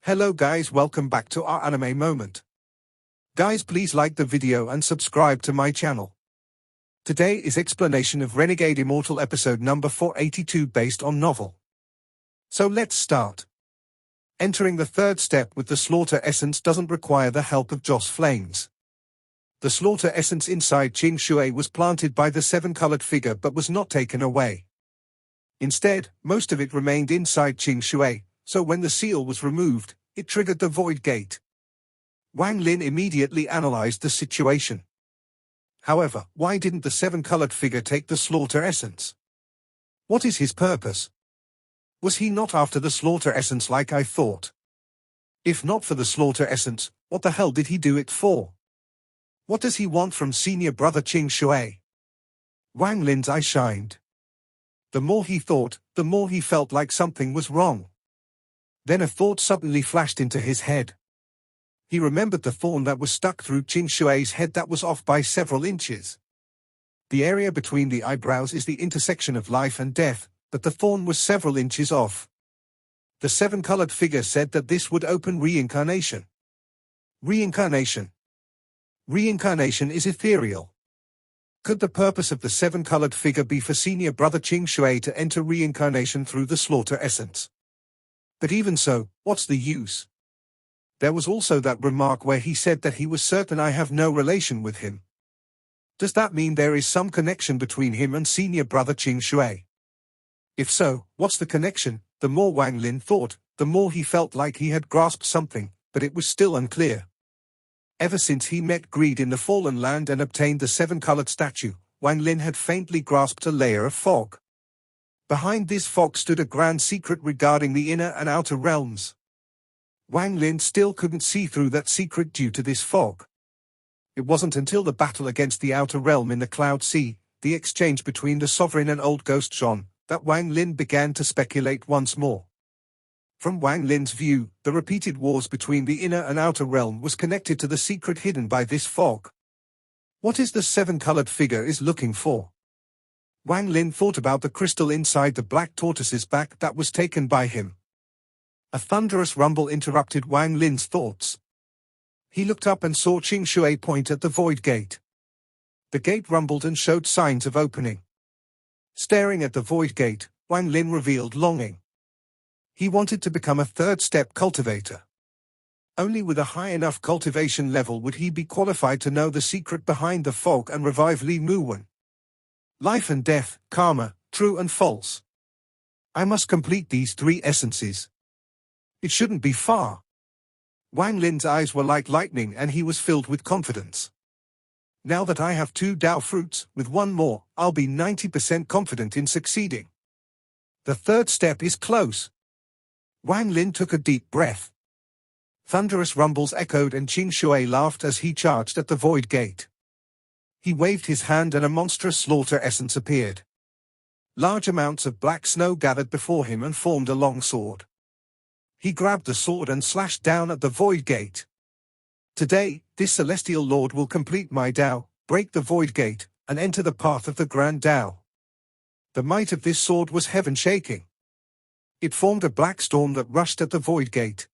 Hello guys, welcome back to our anime moment. Guys, please like the video and subscribe to my channel. Today is explanation of Renegade Immortal episode number 482 based on novel. So let's start. Entering the third step with the slaughter essence doesn't require the help of Joss flames. The slaughter essence inside Ching Shuer was planted by the seven-colored figure but was not taken away. Instead, most of it remained inside Ching Shuer, so when the seal was removed, it triggered the void gate. Wang Lin immediately analyzed the situation. However, why didn't the seven-colored figure take the slaughter essence? What is his purpose? Was he not after the slaughter essence like I thought? If not for the slaughter essence, what the hell did he do it for? What does he want from senior brother Ching Shuer? Wang Lin's eye shined. The more he thought, the more he felt like something was wrong. Then a thought suddenly flashed into his head. He remembered the thorn that was stuck through Ching Shuer's head that was off by several inches. The area between the eyebrows is the intersection of life and death, but the thorn was several inches off. The seven-colored figure said that this would open reincarnation. Reincarnation. Reincarnation is ethereal. Could the purpose of the seven-colored figure be for senior brother Ching Shuer to enter reincarnation through the slaughter essence? But even so, what's the use? There was also that remark where he said that he was certain I have no relation with him. Does that mean there is some connection between him and senior brother Ching Shuer? If so, what's the connection? The more Wang Lin thought, the more he felt like he had grasped something, but it was still unclear. Ever since he met Greed in the Fallen Land and obtained the seven-colored statue, Wang Lin had faintly grasped a layer of fog. Behind this fog stood a grand secret regarding the inner and outer realms. Wang Lin still couldn't see through that secret due to this fog. It wasn't until the battle against the outer realm in the Cloud Sea, the exchange between the Sovereign and Old Ghost Shan, that Wang Lin began to speculate once more. From Wang Lin's view, the repeated wars between the inner and outer realm was connected to the secret hidden by this fog. What is the seven-colored figure is looking for? Wang Lin thought about the crystal inside the black tortoise's back that was taken by him. A thunderous rumble interrupted Wang Lin's thoughts. He looked up and saw Ching Shuer point at the void gate. The gate rumbled and showed signs of opening. Staring at the void gate, Wang Lin revealed longing. He wanted to become a third-step cultivator. Only with a high enough cultivation level would he be qualified to know the secret behind the fog and revive Li Muwen. Life and death, karma, true and false. I must complete these three essences. It shouldn't be far. Wang Lin's eyes were like lightning and he was filled with confidence. Now that I have 2 Dao fruits, with one more, I'll be 90% confident in succeeding. The third step is close. Wang Lin took a deep breath. Thunderous rumbles echoed and Ching Shuer laughed as he charged at the void gate. He waved his hand and a monstrous slaughter essence appeared. Large amounts of black snow gathered before him and formed a long sword. He grabbed the sword and slashed down at the void gate. Today, this celestial lord will complete my Dao, break the void gate, and enter the path of the Grand Dao. The might of this sword was heaven-shaking. It formed a black storm that rushed at the void gate.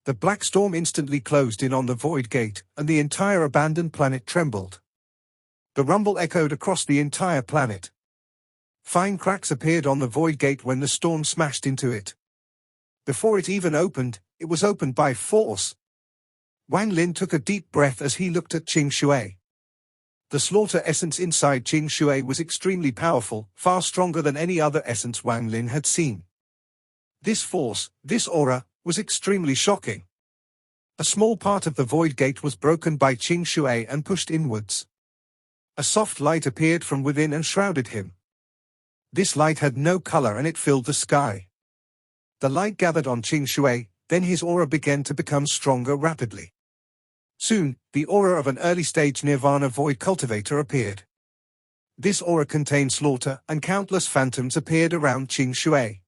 The black storm instantly closed in on the void gate, and the entire abandoned planet trembled. The rumble echoed across the entire planet. Fine cracks appeared on the void gate when the storm smashed into it. Before it even opened, it was opened by force. Wang Lin took a deep breath as he looked at Ching Shuer. The slaughter essence inside Ching Shuer was extremely powerful, far stronger than any other essence Wang Lin had seen. This force, this aura, was extremely shocking. A small part of the void gate was broken by Ching Shuer and pushed inwards. A soft light appeared from within and shrouded him. This light had no color and it filled the sky. The light gathered on Ching Shuer, then his aura began to become stronger rapidly. Soon, the aura of an early-stage Nirvana void cultivator appeared. This aura contained slaughter, and countless phantoms appeared around Ching Shuer.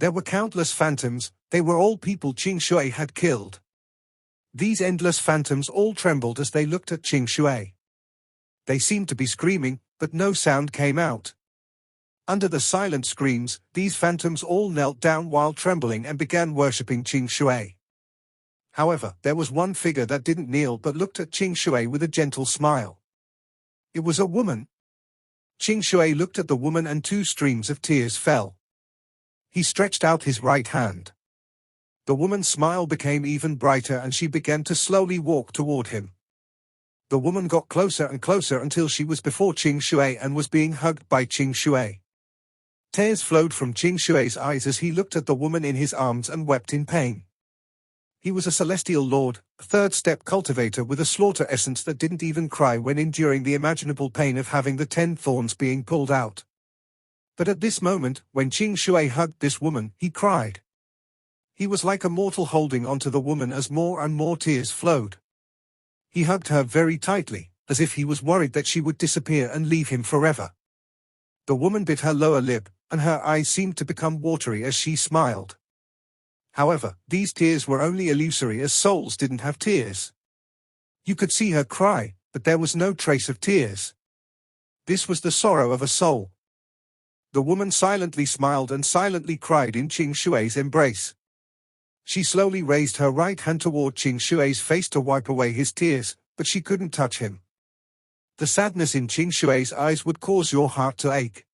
There were countless phantoms, they were all people Ching Shuer had killed. These endless phantoms all trembled as they looked at Ching Shuer. They seemed to be screaming, but no sound came out. Under the silent screams, these phantoms all knelt down while trembling and began worshipping Ching Shuer. However, there was one figure that didn't kneel but looked at Ching Shuer with a gentle smile. It was a woman. Ching Shuer looked at the woman and 2 streams of tears fell. He stretched out his right hand. The woman's smile became even brighter and she began to slowly walk toward him. The woman got closer and closer until she was before Ching Shuer and was being hugged by Ching Shuer. Tears flowed from Ching Shuer's eyes as he looked at the woman in his arms and wept in pain. He was a celestial lord, a 3rd-step cultivator with a slaughter essence that didn't even cry when enduring the imaginable pain of having the 10 thorns being pulled out. But at this moment, when Ching Shuer hugged this woman, he cried. He was like a mortal holding onto the woman as more and more tears flowed. He hugged her very tightly, as if he was worried that she would disappear and leave him forever. The woman bit her lower lip, and her eyes seemed to become watery as she smiled. However, these tears were only illusory as souls didn't have tears. You could see her cry, but there was no trace of tears. This was the sorrow of a soul. The woman silently smiled and silently cried in Ching Shuer's embrace. She slowly raised her right hand toward Ching Shuer's face to wipe away his tears, but she couldn't touch him. The sadness in Ching Shuer's eyes would cause your heart to ache.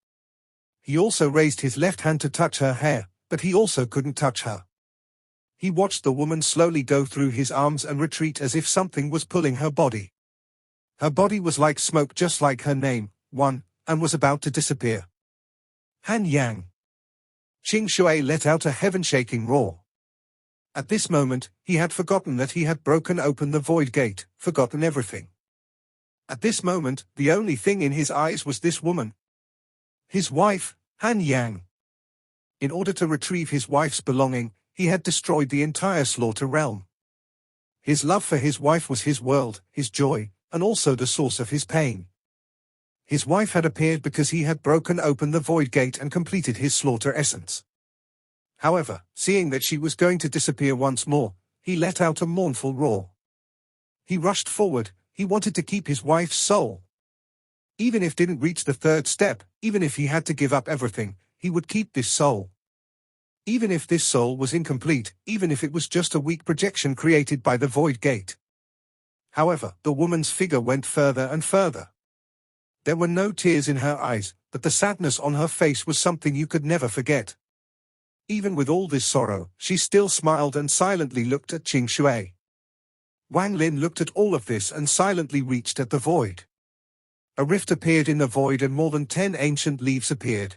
He also raised his left hand to touch her hair, but he also couldn't touch her. He watched the woman slowly go through his arms and retreat as if something was pulling her body. Her body was like smoke, just like her name, One, and was about to disappear. Han Yang. Ching Shuer let out a heaven-shaking roar. At this moment, he had forgotten that he had broken open the void gate, forgotten everything. At this moment, the only thing in his eyes was this woman. His wife, Han Yang. In order to retrieve his wife's belonging, he had destroyed the entire slaughter realm. His love for his wife was his world, his joy, and also the source of his pain. His wife had appeared because he had broken open the void gate and completed his slaughter essence. However, seeing that she was going to disappear once more, he let out a mournful roar. He rushed forward, he wanted to keep his wife's soul. Even if didn't reach the 3rd step, even if he had to give up everything, he would keep this soul. Even if this soul was incomplete, even if it was just a weak projection created by the void gate. However, the woman's figure went further and further. There were no tears in her eyes, but the sadness on her face was something you could never forget. Even with all this sorrow, she still smiled and silently looked at Ching Shuer. Wang Lin looked at all of this and silently reached at the void. A rift appeared in the void and more than 10 ancient leaves appeared.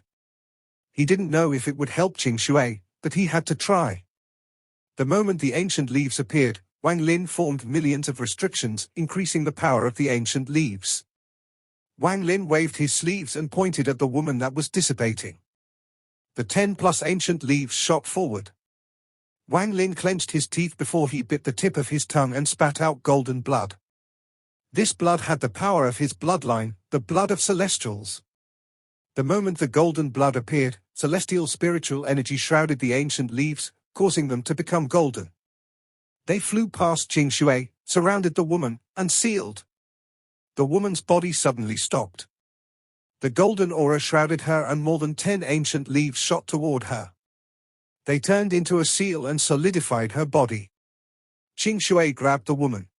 He didn't know if it would help Ching Shuer, but he had to try. The moment the ancient leaves appeared, Wang Lin formed millions of restrictions, increasing the power of the ancient leaves. Wang Lin waved his sleeves and pointed at the woman that was dissipating. The 10+ ancient leaves shot forward. Wang Lin clenched his teeth before he bit the tip of his tongue and spat out golden blood. This blood had the power of his bloodline, the blood of celestials. The moment the golden blood appeared, celestial spiritual energy shrouded the ancient leaves, causing them to become golden. They flew past Ching Shuer, surrounded the woman, and sealed. The woman's body suddenly stopped. The golden aura shrouded her and more than 10 ancient leaves shot toward her. They turned into a seal and solidified her body. Ching Shuer grabbed the woman.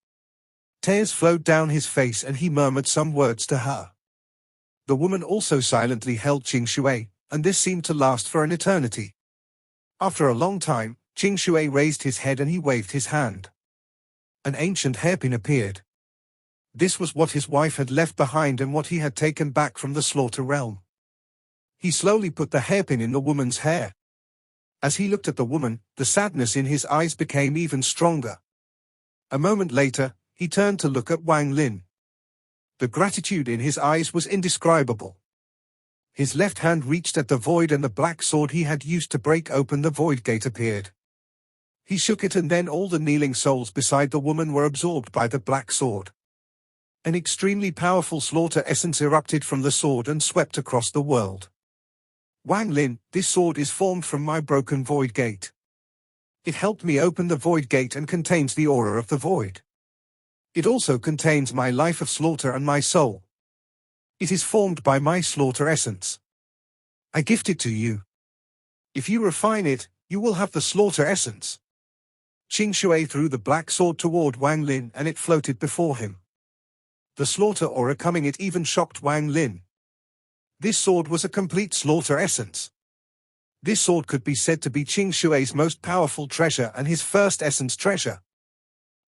Tears flowed down his face and he murmured some words to her. The woman also silently held Ching Shuer, and this seemed to last for an eternity. After a long time, Ching Shuer raised his head and he waved his hand. An ancient hairpin appeared. This was what his wife had left behind and what he had taken back from the slaughter realm. He slowly put the hairpin in the woman's hair. As he looked at the woman, the sadness in his eyes became even stronger. A moment later, he turned to look at Wang Lin. The gratitude in his eyes was indescribable. His left hand reached at the void and the black sword he had used to break open the void gate appeared. He shook it and then all the kneeling souls beside the woman were absorbed by the black sword. An extremely powerful slaughter essence erupted from the sword and swept across the world. Wang Lin, this sword is formed from my broken void gate. It helped me open the void gate and contains the aura of the void. It also contains my life of slaughter and my soul. It is formed by my slaughter essence. I gift it to you. If you refine it, you will have the slaughter essence. Ching Shuer threw the black sword toward Wang Lin and it floated before him. The slaughter aura coming it even shocked Wang Lin. This sword was a complete slaughter essence. This sword could be said to be Ching Shuer's most powerful treasure and his first essence treasure.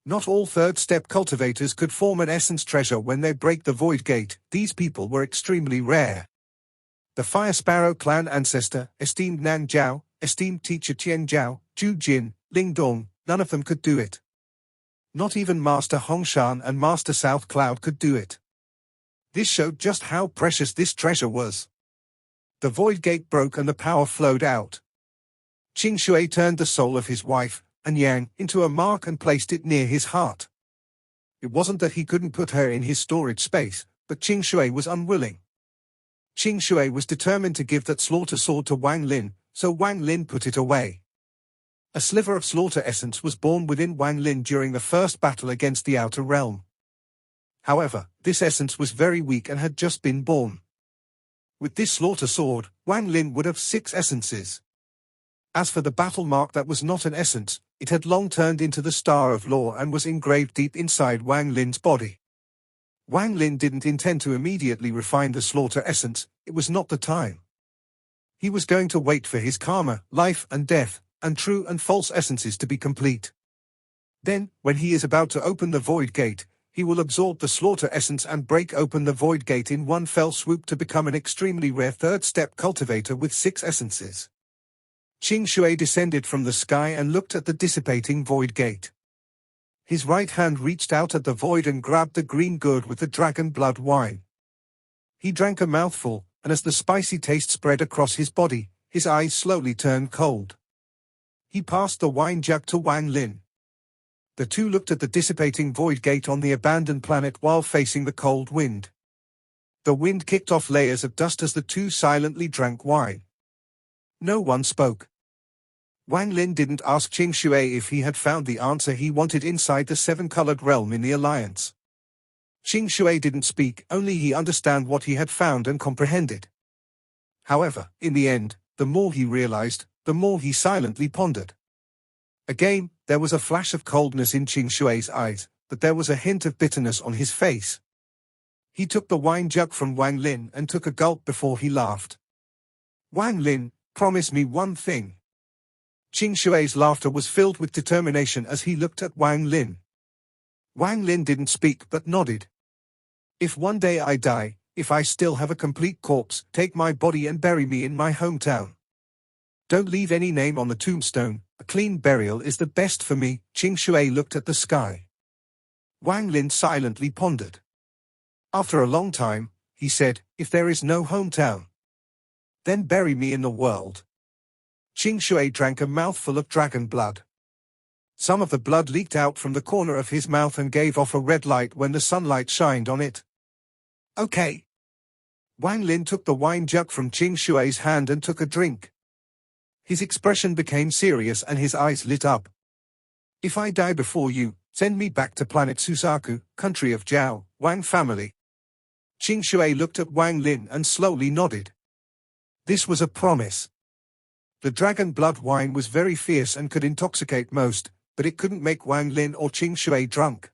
Not all third-step cultivators could form an essence treasure when they break the Void Gate. These people were extremely rare. The Fire Sparrow clan ancestor, esteemed Nan Zhao, esteemed teacher Tian Zhao, Zhu Jin, Ling Dong, none of them could do it. Not even Master Hong Shan and Master South Cloud could do it. This showed just how precious this treasure was. The Void Gate broke and the power flowed out. Ching Shuer turned the soul of his wife, and Yang, into a mark and placed it near his heart. It wasn't that he couldn't put her in his storage space, but Ching Shuer was unwilling. Ching Shuer was determined to give that slaughter sword to Wang Lin, so Wang Lin put it away. A sliver of slaughter essence was born within Wang Lin during the first battle against the Outer Realm. However, this essence was very weak and had just been born. With this slaughter sword, Wang Lin would have 6 essences. As for the battle mark that was not an essence, it had long turned into the Star of Law and was engraved deep inside Wang Lin's body. Wang Lin didn't intend to immediately refine the slaughter essence, it was not the time. He was going to wait for his karma, life and death, and true and false essences to be complete. Then, when he is about to open the Void Gate, he will absorb the slaughter essence and break open the Void Gate in one fell swoop to become an extremely rare third-step cultivator with 6 essences. Ching Shuer descended from the sky and looked at the dissipating Void Gate. His right hand reached out at the void and grabbed the green gourd with the dragon blood wine. He drank a mouthful, and as the spicy taste spread across his body, his eyes slowly turned cold. He passed the wine jug to Wang Lin. The two looked at the dissipating Void Gate on the abandoned planet while facing the cold wind. The wind kicked off layers of dust as the two silently drank wine. No one spoke. Wang Lin didn't ask Ching Shuer if he had found the answer he wanted inside the 7-colored realm in the Alliance. Ching Shuer didn't speak, only he understood what he had found and comprehended. However, in the end, the more he realized, the more he silently pondered. Again, there was a flash of coldness in Ching Shuer's eyes, but there was a hint of bitterness on his face. He took the wine jug from Wang Lin and took a gulp before he laughed. Wang Lin, promise me one thing. Ching Shuer's laughter was filled with determination as he looked at Wang Lin. Wang Lin didn't speak but nodded. If one day I die, if I still have a complete corpse, take my body and bury me in my hometown. Don't leave any name on the tombstone, a clean burial is the best for me. Ching Shuer looked at the sky. Wang Lin silently pondered. After a long time, he said, if there is no hometown, then bury me in the world. Ching Shuer drank a mouthful of dragon blood. Some of the blood leaked out from the corner of his mouth and gave off a red light when the sunlight shined on it. Okay. Wang Lin took the wine jug from Ching Shuer's hand and took a drink. His expression became serious and his eyes lit up. If I die before you, send me back to planet Susaku, country of Zhao, Wang family. Ching Shuer looked at Wang Lin and slowly nodded. This was a promise. The dragon blood wine was very fierce and could intoxicate most, but it couldn't make Wang Lin or Ching Shuer drunk.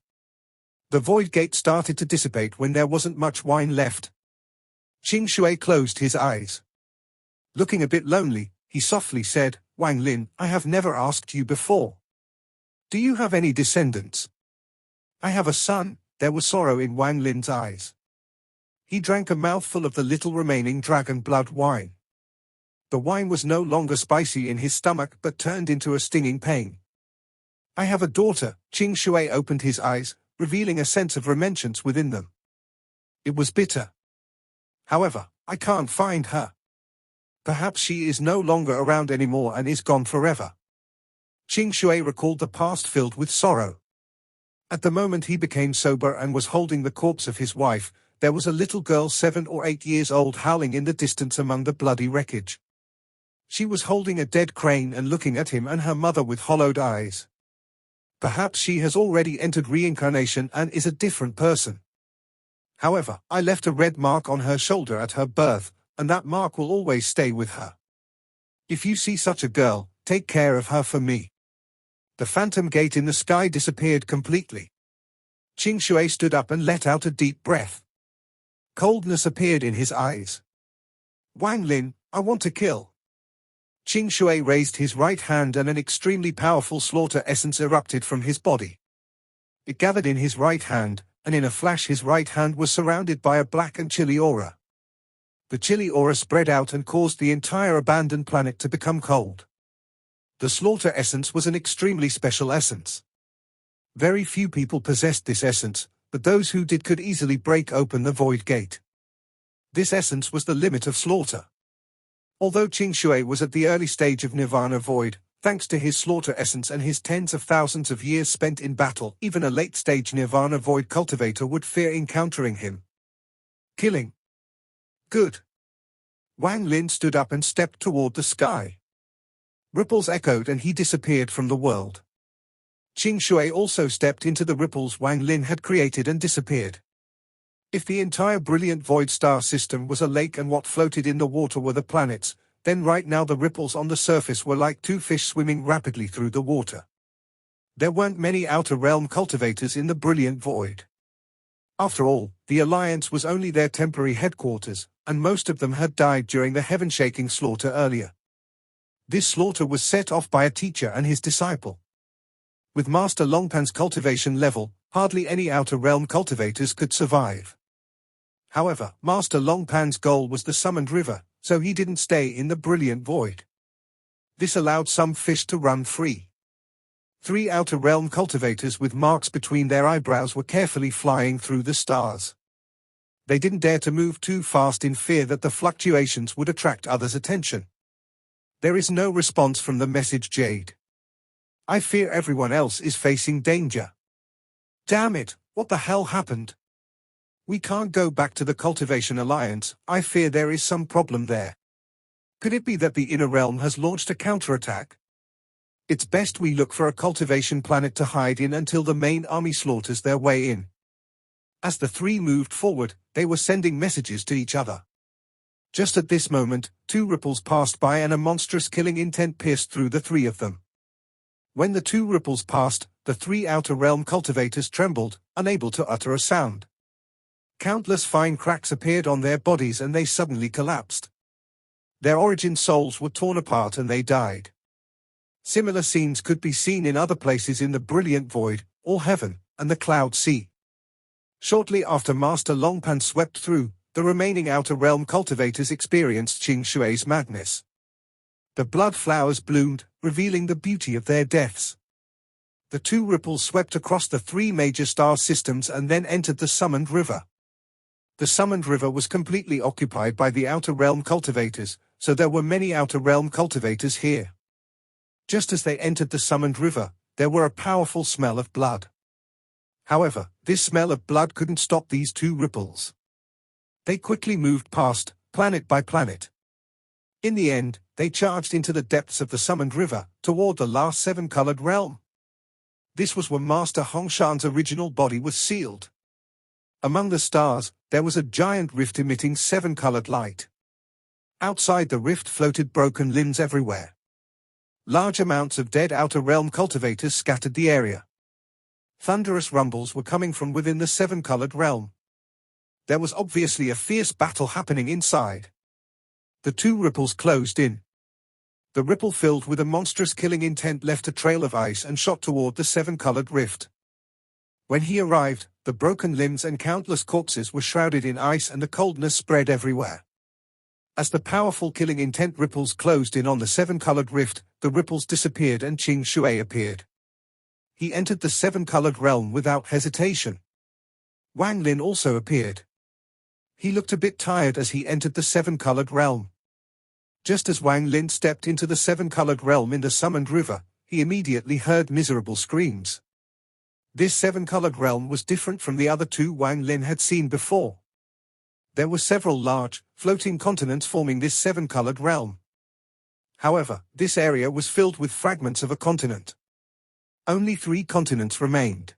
The Void Gate started to dissipate when there wasn't much wine left. Ching Shuer closed his eyes. Looking a bit lonely, he softly said, Wang Lin, I have never asked you before. Do you have any descendants? I have a son. There was sorrow in Wang Lin's eyes. He drank a mouthful of the little remaining dragon blood wine. The wine was no longer spicy in his stomach but turned into a stinging pain. I have a daughter. Ching Shuer opened his eyes, revealing a sense of remembrance within them. It was bitter. However, I can't find her. Perhaps she is no longer around anymore and is gone forever. Ching Shuer recalled the past filled with sorrow. At the moment he became sober and was holding the corpse of his wife, there was a little girl 7 or 8 years old howling in the distance among the bloody wreckage. She was holding a dead crane and looking at him and her mother with hollowed eyes. Perhaps she has already entered reincarnation and is a different person. However, I left a red mark on her shoulder at her birth, and that mark will always stay with her. If you see such a girl, take care of her for me. The phantom gate in the sky disappeared completely. Ching Shuer stood up and let out a deep breath. Coldness appeared in his eyes. Wang Lin, I want to kill. Ching Shuer raised his right hand and an extremely powerful slaughter essence erupted from his body. It gathered in his right hand, and in a flash his right hand was surrounded by a black and chilly aura. The chilly aura spread out and caused the entire abandoned planet to become cold. The slaughter essence was an extremely special essence. Very few people possessed this essence, but those who did could easily break open the void gate. This essence was the limit of slaughter. Although Ching Shuer was at the early stage of Nirvana Void, thanks to his slaughter essence and his tens of thousands of years spent in battle, even a late-stage Nirvana Void cultivator would fear encountering him. Killing. Good. Wang Lin stood up and stepped toward the sky. Ripples echoed and he disappeared from the world. Ching Shuer also stepped into the ripples Wang Lin had created and disappeared. If the entire brilliant void star system was a lake and what floated in the water were the planets, then right now the ripples on the surface were like two fish swimming rapidly through the water. There weren't many outer realm cultivators in the brilliant void. After all, the Alliance was only their temporary headquarters, and most of them had died during the heaven-shaking slaughter earlier. This slaughter was set off by a teacher and his disciple. With Master Longpan's cultivation level, hardly any outer realm cultivators could survive. However, Master Longpan's goal was the summoned river, so he didn't stay in the brilliant void. This allowed some fish to run free. 3 outer realm cultivators with marks between their eyebrows were carefully flying through the stars. They didn't dare to move too fast in fear that the fluctuations would attract others' attention. There is no response from the message Jade. I fear everyone else is facing danger. Damn it, what the hell happened? We can't go back to the Cultivation Alliance, I fear there is some problem there. Could it be that the inner realm has launched a counterattack? It's best we look for a cultivation planet to hide in until the main army slaughters their way in. As the 3 moved forward, they were sending messages to each other. Just at this moment, 2 ripples passed by and a monstrous killing intent pierced through the 3 of them. When the 2 ripples passed, the 3 outer realm cultivators trembled, unable to utter a sound. Countless fine cracks appeared on their bodies and they suddenly collapsed. Their origin souls were torn apart and they died. Similar scenes could be seen in other places in the brilliant void, or heaven, and the cloud sea. Shortly after Master Longpan swept through, the remaining outer realm cultivators experienced Ching Shuer's madness. The blood flowers bloomed, revealing the beauty of their deaths. The 2 ripples swept across the 3 major star systems and then entered the summoned river. The summoned river was completely occupied by the outer realm cultivators, so there were many outer realm cultivators here. Just as they entered the summoned river, there were a powerful smell of blood. However, this smell of blood couldn't stop these 2 ripples. They quickly moved past, planet by planet. In the end, they charged into the depths of the summoned river, toward the last 7-colored realm. This was where Master Hongshan's original body was sealed. Among the stars, there was a giant rift emitting 7-colored light. Outside the rift floated broken limbs everywhere. Large amounts of dead outer realm cultivators scattered the area. Thunderous rumbles were coming from within the 7-colored realm. There was obviously a fierce battle happening inside. The 2 ripples closed in. The ripple filled with a monstrous killing intent left a trail of ice and shot toward the 7-colored rift. When he arrived, the broken limbs and countless corpses were shrouded in ice and the coldness spread everywhere. As the powerful killing intent ripples closed in on the 7-colored rift, the ripples disappeared and Ching Shuer appeared. He entered the 7-colored realm without hesitation. Wang Lin also appeared. He looked a bit tired as he entered the 7-colored realm. Just as Wang Lin stepped into the 7-colored realm in the summoned river, he immediately heard miserable screams. This 7-colored realm was different from the other 2 Wang Lin had seen before. There were several large, floating continents forming this 7-colored realm. However, this area was filled with fragments of a continent. Only 3 continents remained.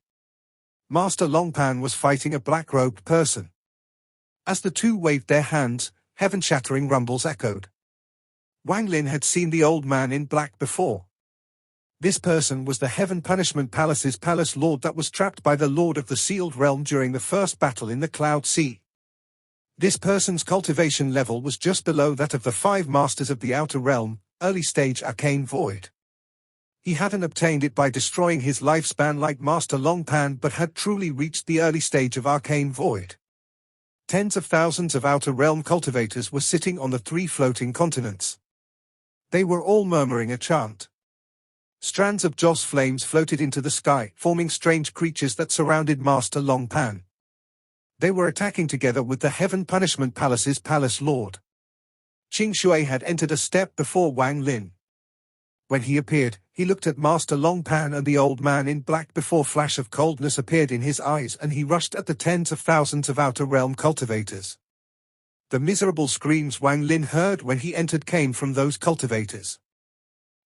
Master Longpan was fighting a black-robed person. As the 2 waved their hands, heaven-shattering rumbles echoed. Wang Lin had seen the old man in black before. This person was the Heaven Punishment Palace's palace lord that was trapped by the Lord of the Sealed Realm during the first battle in the Cloud Sea. This person's cultivation level was just below that of the 5 masters of the Outer Realm, early stage Arcane Void. He hadn't obtained it by destroying his lifespan like Master Longpan but had truly reached the early stage of Arcane Void. Tens of thousands of Outer Realm cultivators were sitting on the 3 floating continents. They were all murmuring a chant. Strands of joss flames floated into the sky, forming strange creatures that surrounded Master Longpan. They were attacking together with the Heaven Punishment Palace's palace lord. Ching Shuer had entered a step before Wang Lin. When he appeared, he looked at Master Longpan and the old man in black before a flash of coldness appeared in his eyes and he rushed at the tens of thousands of Outer Realm cultivators. The miserable screams Wang Lin heard when he entered came from those cultivators.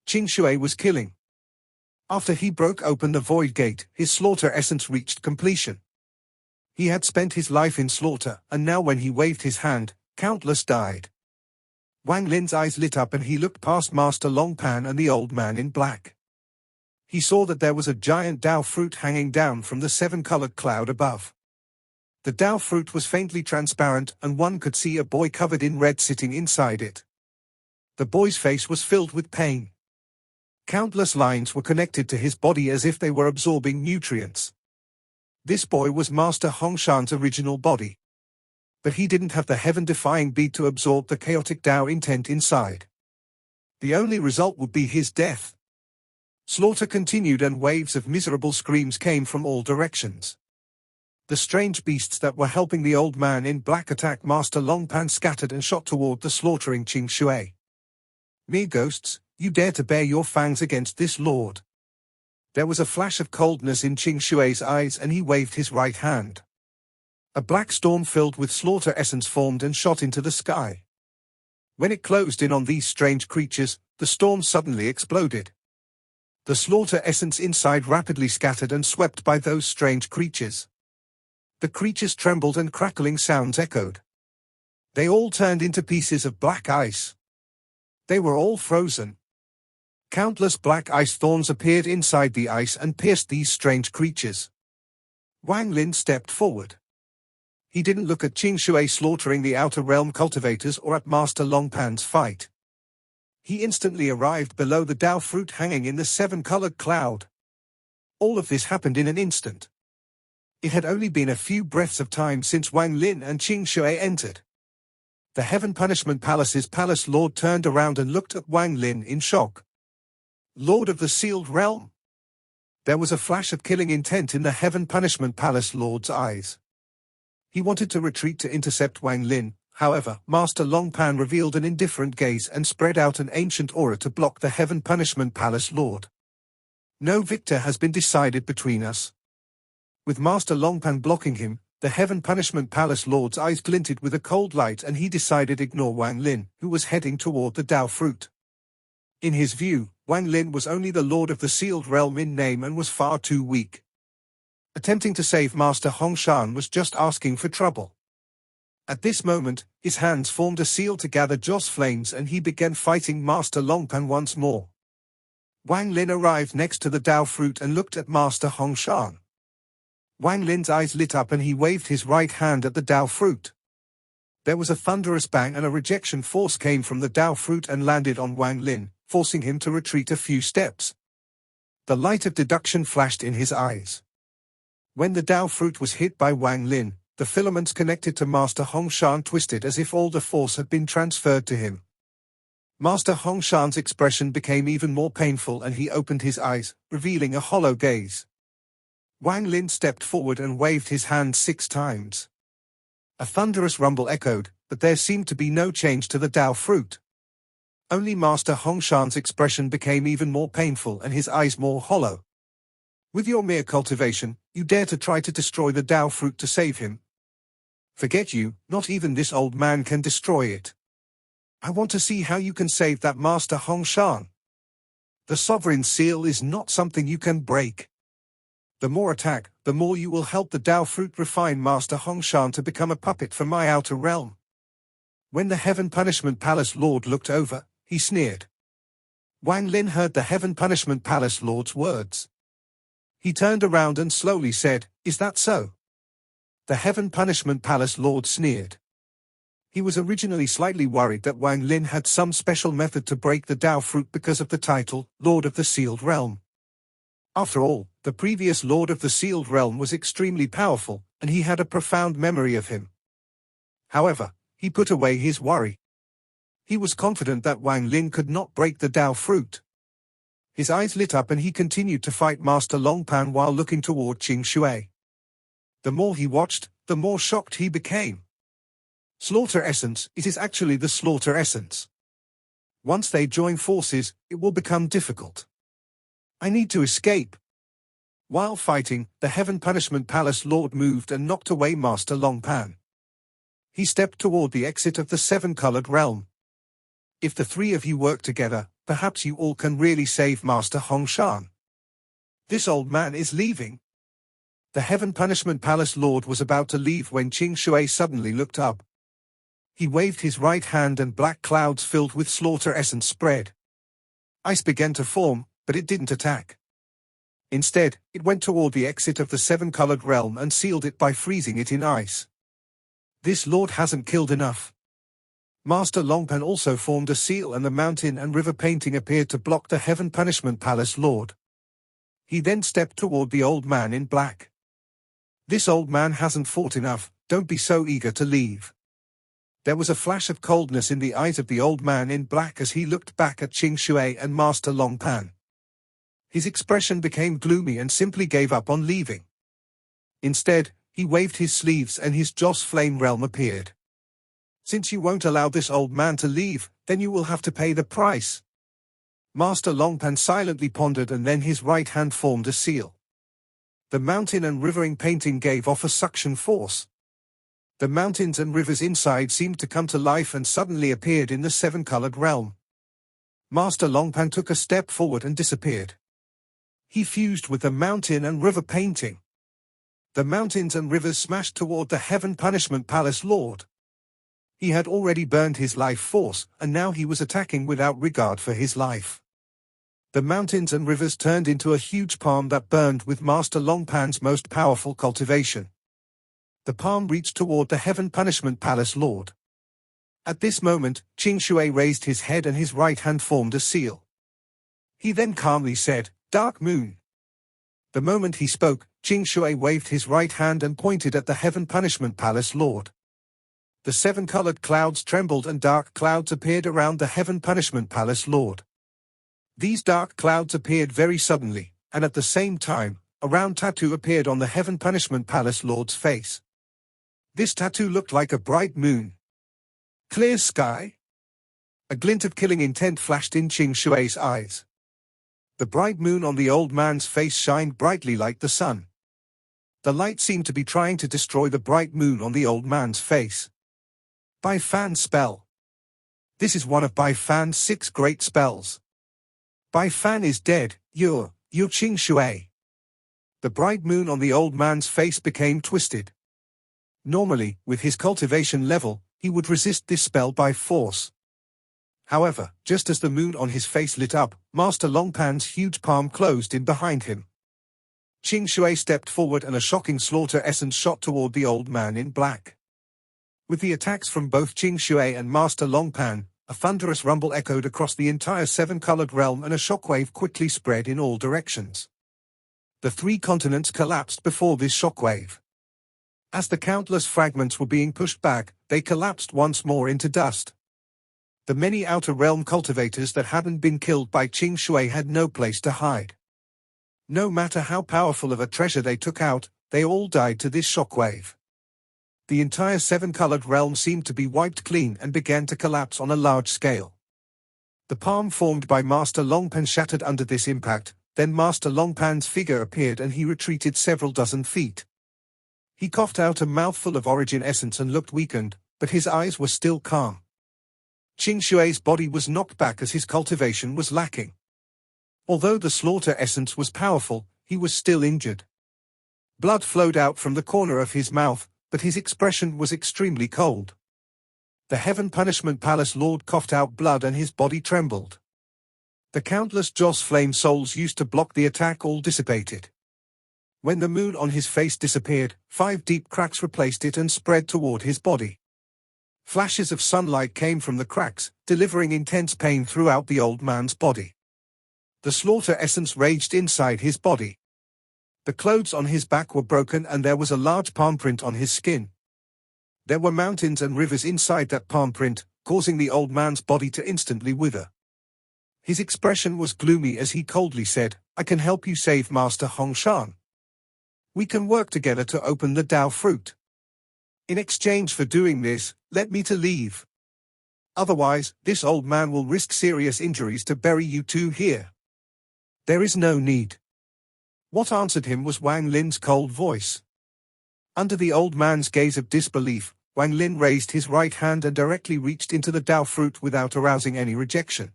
Ching Shuer was killing. After he broke open the Void Gate, his slaughter essence reached completion. He had spent his life in slaughter, and now when he waved his hand, countless died. Wang Lin's eyes lit up and he looked past Master Longpan and the old man in black. He saw that there was a giant Dao fruit hanging down from the 7-colored cloud above. The Dao fruit was faintly transparent and one could see a boy covered in red sitting inside it. The boy's face was filled with pain. Countless lines were connected to his body as if they were absorbing nutrients. This boy was Master Hongshan's original body. But he didn't have the heaven-defying bead to absorb the chaotic Dao intent inside. The only result would be his death. Slaughter continued and waves of miserable screams came from all directions. The strange beasts that were helping the old man in black attack Master Longpan scattered and shot toward the slaughtering Ching Shuer. Mere ghosts, you dare to bare your fangs against this lord. There was a flash of coldness in Ching Shuer's eyes and he waved his right hand. A black storm filled with slaughter essence formed and shot into the sky. When it closed in on these strange creatures, the storm suddenly exploded. The slaughter essence inside rapidly scattered and swept by those strange creatures. The creatures trembled and crackling sounds echoed. They all turned into pieces of black ice. They were all frozen. Countless black ice thorns appeared inside the ice and pierced these strange creatures. Wang Lin stepped forward. He didn't look at Ching Shuer slaughtering the Outer Realm cultivators or at Master Longpan's fight. He instantly arrived below the Dao fruit hanging in the 7-colored cloud. All of this happened in an instant. It had only been a few breaths of time since Wang Lin and Ching Shuer entered. The Heaven Punishment Palace's palace lord turned around and looked at Wang Lin in shock. Lord of the Sealed Realm? There was a flash of killing intent in the Heaven Punishment Palace lord's eyes. He wanted to retreat to intercept Wang Lin, however, Master Longpan revealed an indifferent gaze and spread out an ancient aura to block the Heaven Punishment Palace lord. No victor has been decided between us. With Master Longpan blocking him, the Heaven Punishment Palace lord's eyes glinted with a cold light and he decided to ignore Wang Lin, who was heading toward the Dao fruit. In his view, Wang Lin was only the Lord of the Sealed Realm in name and was far too weak. Attempting to save Master Hongshan was just asking for trouble. At this moment, his hands formed a seal to gather joss flames and he began fighting Master Longpan once more. Wang Lin arrived next to the Dao fruit and looked at Master Hongshan. Wang Lin's eyes lit up and he waved his right hand at the Dao fruit. There was a thunderous bang and a rejection force came from the Dao fruit and landed on Wang Lin, forcing him to retreat a few steps. The light of deduction flashed in his eyes. When the Dao fruit was hit by Wang Lin, the filaments connected to Master Hongshan twisted as if all the force had been transferred to him. Master Hongshan's expression became even more painful and he opened his eyes, revealing a hollow gaze. Wang Lin stepped forward and waved his hand 6 times. A thunderous rumble echoed, but there seemed to be no change to the Dao fruit. Only Master Hongshan's expression became even more painful and his eyes more hollow. With your mere cultivation, you dare to try to destroy the Dao fruit to save him? Forget you, not even this old man can destroy it. I want to see how you can save that Master Hongshan. The Sovereign Seal is not something you can break. The more attack, the more you will help the Dao fruit refine Master Hongshan to become a puppet for my Outer Realm. When the Heaven Punishment Palace Lord looked over, he sneered. Wang Lin heard the Heaven Punishment Palace Lord's words. He turned around and slowly said, "Is that so?" The Heaven Punishment Palace Lord sneered. He was originally slightly worried that Wang Lin had some special method to break the Dao fruit because of the title, Lord of the Sealed Realm. After all, the previous Lord of the Sealed Realm was extremely powerful, and he had a profound memory of him. However, he put away his worry. He was confident that Wang Lin could not break the Dao fruit. His eyes lit up and he continued to fight Master Longpan while looking toward Ching Shuer. The more he watched, the more shocked he became. Slaughter Essence, it is actually the Slaughter Essence. Once they join forces, it will become difficult. I need to escape. While fighting, the Heaven Punishment Palace Lord moved and knocked away Master Longpan. He stepped toward the exit of the Seven-Colored Realm. If the three of you work together, perhaps you all can really save Master Hong Shan. This old man is leaving. The Heaven Punishment Palace Lord was about to leave when Ching Shuer suddenly looked up. He waved his right hand and black clouds filled with slaughter essence spread. Ice began to form, but it didn't attack. Instead, it went toward the exit of the Seven-Colored Realm and sealed it by freezing it in ice. This lord hasn't killed enough. Master Longpan also formed a seal and the mountain and river painting appeared to block the Heaven Punishment Palace Lord. He then stepped toward the old man in black. This old man hasn't fought enough, don't be so eager to leave. There was a flash of coldness in the eyes of the old man in black as he looked back at Ching Shuer and Master Longpan. His expression became gloomy and simply gave up on leaving. Instead, he waved his sleeves and his Joss Flame Realm appeared. Since you won't allow this old man to leave, then you will have to pay the price. Master Longpan silently pondered and then his right hand formed a seal. The mountain and rivering painting gave off a suction force. The mountains and rivers inside seemed to come to life and suddenly appeared in the Seven-Colored Realm. Master Longpan took a step forward and disappeared. He fused with the mountain and river painting. The mountains and rivers smashed toward the Heaven Punishment Palace Lord. He had already burned his life force, and now he was attacking without regard for his life. The mountains and rivers turned into a huge palm that burned with Master Longpan's most powerful cultivation. The palm reached toward the Heaven Punishment Palace Lord. At this moment, Ching Shuer raised his head and his right hand formed a seal. He then calmly said, "Dark Moon." The moment he spoke, Ching Shuer waved his right hand and pointed at the Heaven Punishment Palace Lord. The seven-colored clouds trembled and dark clouds appeared around the Heaven Punishment Palace Lord. These dark clouds appeared very suddenly, and at the same time, a round tattoo appeared on the Heaven Punishment Palace Lord's face. This tattoo looked like a bright moon. Clear sky? A glint of killing intent flashed in Ching Shuer's eyes. The bright moon on the old man's face shined brightly like the sun. The light seemed to be trying to destroy the bright moon on the old man's face. Bai Fan's spell. This is one of Bai Fan's 6 great spells. Bai Fan is dead, you're Ching Shuer. The bright moon on the old man's face became twisted. Normally, with his cultivation level, he would resist this spell by force. However, just as the moon on his face lit up, Master Longpan's huge palm closed in behind him. Ching Shuer stepped forward and a shocking slaughter essence shot toward the old man in black. With the attacks from both Ching Shuer and Master Longpan, a thunderous rumble echoed across the entire seven-colored realm and a shockwave quickly spread in all directions. The 3 continents collapsed before this shockwave. As the countless fragments were being pushed back, they collapsed once more into dust. The many outer realm cultivators that hadn't been killed by Ching Shuer had no place to hide. No matter how powerful of a treasure they took out, they all died to this shockwave. The entire seven-colored realm seemed to be wiped clean and began to collapse on a large scale. The palm formed by Master Longpan shattered under this impact, then Master Longpan's figure appeared and he retreated several dozen feet. He coughed out a mouthful of origin essence and looked weakened, but his eyes were still calm. Ching Shuer's body was knocked back as his cultivation was lacking. Although the slaughter essence was powerful, he was still injured. Blood flowed out from the corner of his mouth, but his expression was extremely cold. The Heaven Punishment Palace Lord coughed out blood and his body trembled. The countless Joss flame souls used to block the attack all dissipated. When the moon on his face disappeared, 5 deep cracks replaced it and spread toward his body. Flashes of sunlight came from the cracks, delivering intense pain throughout the old man's body. The slaughter essence raged inside his body. The clothes on his back were broken and there was a large palm print on his skin. There were mountains and rivers inside that palm print, causing the old man's body to instantly wither. His expression was gloomy as he coldly said, "I can help you save Master Hong Shan. We can work together to open the Dao fruit. In exchange for doing this, let me to leave. Otherwise, this old man will risk serious injuries to bury you two here." "There is no need." What answered him was Wang Lin's cold voice. Under the old man's gaze of disbelief, Wang Lin raised his right hand and directly reached into the Dao fruit without arousing any rejection.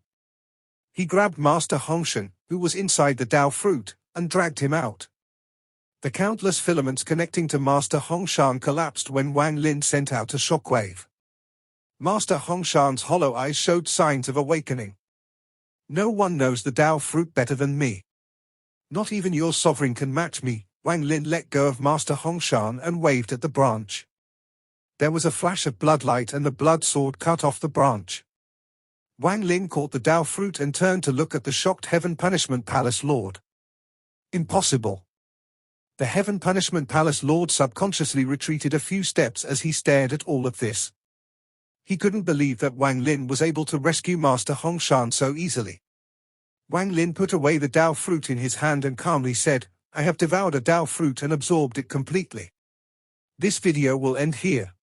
He grabbed Master Hong Shan, who was inside the Dao fruit, and dragged him out. The countless filaments connecting to Master Hong Shan collapsed when Wang Lin sent out a shockwave. Master Hong Shan's hollow eyes showed signs of awakening. "No one knows the Dao fruit better than me. Not even your sovereign can match me." Wang Lin let go of Master Hong Shan and waved at the branch. There was a flash of bloodlight and the blood sword cut off the branch. Wang Lin caught the Dao fruit and turned to look at the shocked Heaven Punishment Palace Lord. Impossible. The Heaven Punishment Palace Lord subconsciously retreated a few steps as he stared at all of this. He couldn't believe that Wang Lin was able to rescue Master Hong Shan so easily. Wang Lin put away the Dao fruit in his hand and calmly said, "I have devoured a Dao fruit and absorbed it completely. This video will end here.